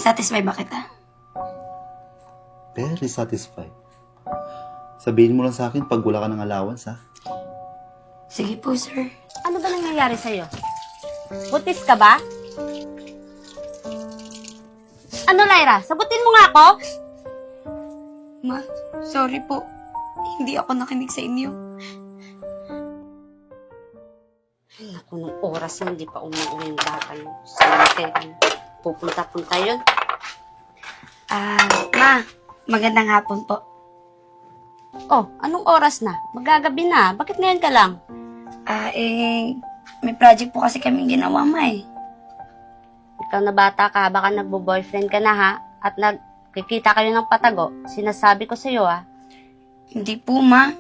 Satisfied ba kita? Very satisfied. Sabihin mo lang sa akin pag wala ka ng allowance, ha? Sige po, sir. Ano ba nangyayari sa'yo? Butis ka ba? Ano, Lyra? Sagutin mo nga ako? Ma, sorry po. Hindi ako nakinig sa inyo. Ay, naku, nung oras na hindi pa umuwi yung bata yung cemetery. Pupunta-punta yun. Ma, magandang hapon po. Oh, anong oras na? Magagabi na. Bakit ngayon ka lang? May project po kasi kaming ginawa, ma eh. Ikaw na bata ka, baka nagbo-boyfriend ka na ha? At nagkikita kayo ng patago. Sinasabi ko sa'yo ha. Hindi po, ma.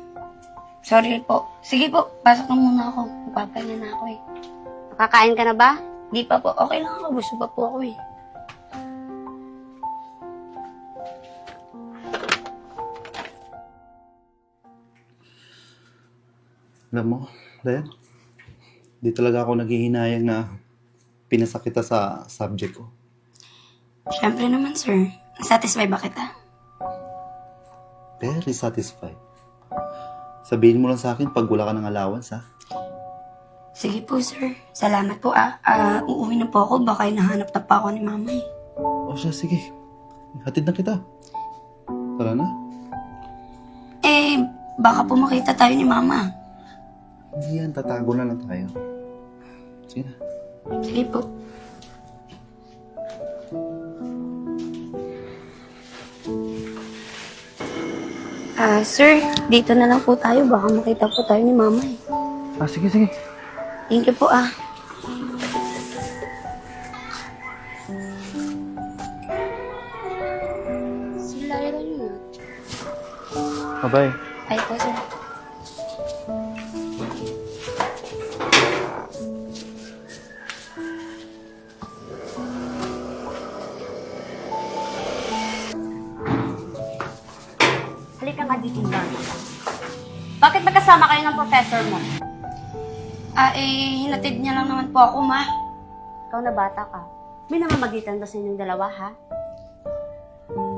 Sorry po. Sige po, pasok na muna ako. Magpapahinga na ako eh. Nakakain ka na ba? Di pa po, okay lang ako. Gusto pa po ako eh. Alam mo, Dayan, di talaga ako naghihinayang na pinasak kita sa subject ko. Siyempre naman, sir. Satisfied ba kita? Very satisfied. Sabihin mo lang sa akin pag wala ka ng allowance, ha? Sige po, sir. Salamat po, uuwi na po ako. Baka hinahanap na pa ako ni mama eh. O siya, sige. Hatid na kita. Tara na. Baka po makita tayo ni mama. Hindi yan, tatago na lang tayo. Sige na. Sige po. Sir, dito na lang po tayo. Baka makita po tayo ni mama eh. Sige, sige. Thank you po, Si Lyra yun. Bye-bye. Ay po, sir. Halika nga dito yung bata. Bakit magkasama kayo ng professor mo? Hinatid niya lang naman po ako, ma. Ikaw na bata ka. May namamagitan ba sa inyong dalawa, ha?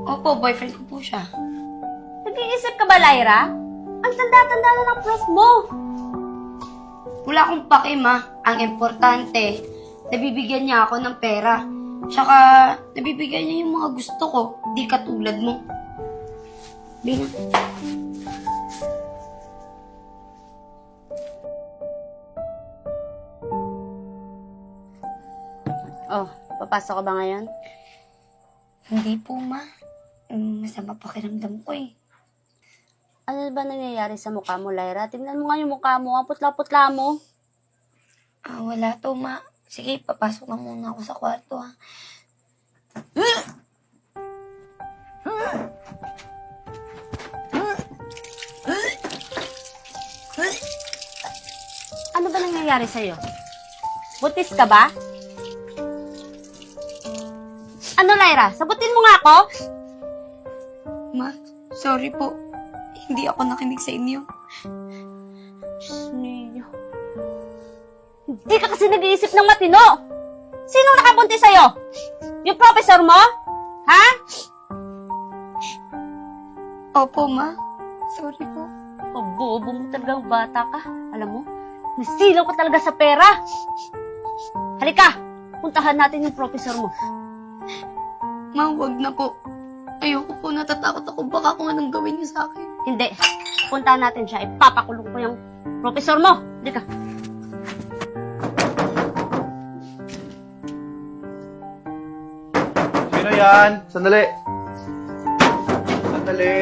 Opo, boyfriend ko po siya. Nag-iisip ka ba, Lyra? Ang tanda-tanda na ng prof mo. Wala akong pake, ma. Ang importante, nabibigyan niya ako ng pera. Tsaka, nabibigyan niya yung mga gusto ko. Di katulad mo. Bina. Oh, papasok ka ba ngayon? Hindi po, ma. Masama pakiramdam ko eh. Ano ba nangyayari sa mukha mo, Lyra? Tingnan mo nga yung mukha mo. Ang putla-putla mo. Wala to, ma. Sige, papasok na muna ako sa kwarto, ha. Ano ba nangyayari sa'yo? Butis ka ba? Ano, Lyra? Sagutin mo nga ako? Ma, sorry po. Hindi ako nakinig sa inyo. Diyos niyo. Hindi ka kasi nag-iisip ng matino. Sinong nakabuntis sa'yo? Yung professor mo? Ha? Opo, ma. Sorry po. Bobo mo talagang bata ka. Alam mo, nasilaw ka talaga sa pera. Halika, puntahan natin yung professor mo. Ma, wag na po. Ayoko po, natatakot ako. Baka kung anong gawin niyo sa akin. Hindi, puntahan natin siya. Ipapakulong ko yung professor mo. Halika. Sino yan? Sandali. Sandali.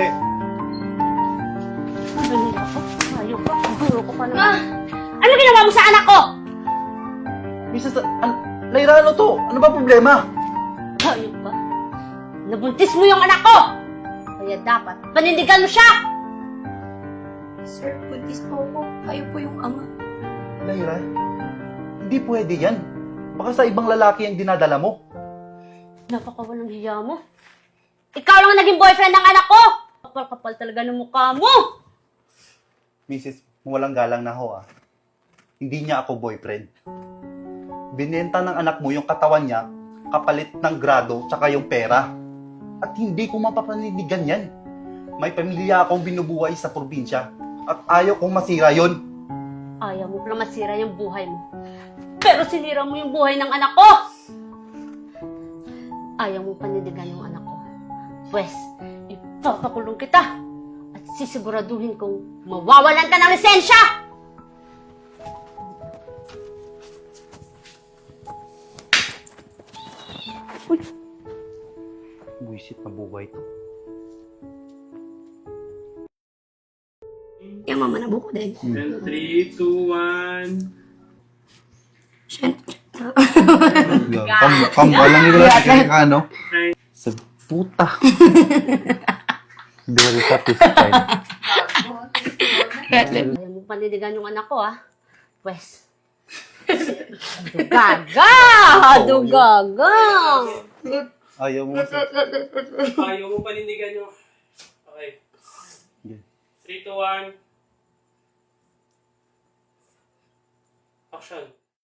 Ganun ako. Ayoko. Ayoko pa naman. Ano ginawa mo sa anak ko? Mrs. Lyra, ano to? Ano ba problema? Ayok ba? Nabuntis mo yung anak ko! Kaya dapat, panindigan mo siya! Sir, buntis po ako. Kayo po yung ama. Lyra, hindi pwede yan. Baka sa ibang lalaki ang dinadala mo. Napakawalang hiya mo. Ikaw lang ang naging boyfriend ng anak ko! Kapal-kapal talaga ng mukha mo! Mrs., walang galang na ho, ah. Hindi niya ako boyfriend. Binenta ng anak mo yung katawan niya kapalit ng grado tsaka yung pera. At hindi ko mapapanindigan yan. May pamilya akong binubuhay sa probinsya at ayaw kong masira yon. Ayaw mo pala masira yung buhay mo. Pero sinira mo yung buhay ng anak ko! Ayaw mo panindigan yung anak ko. Pwes, ipapakulong kita at sisiguraduhin kong mawawalan ka ng lisensya! Buisit na buhay to. Yung mama na buko din. 3, 2, 1. Walang nila ka, no? Sa puta. Very satisfied. Ayaw mo panindigan yung anak ko, ah. Pwes. Dugaga! Dugaga! Ayaw mo. Ayaw mo panindigan nyo. Okay. 3, 2, 1. Action.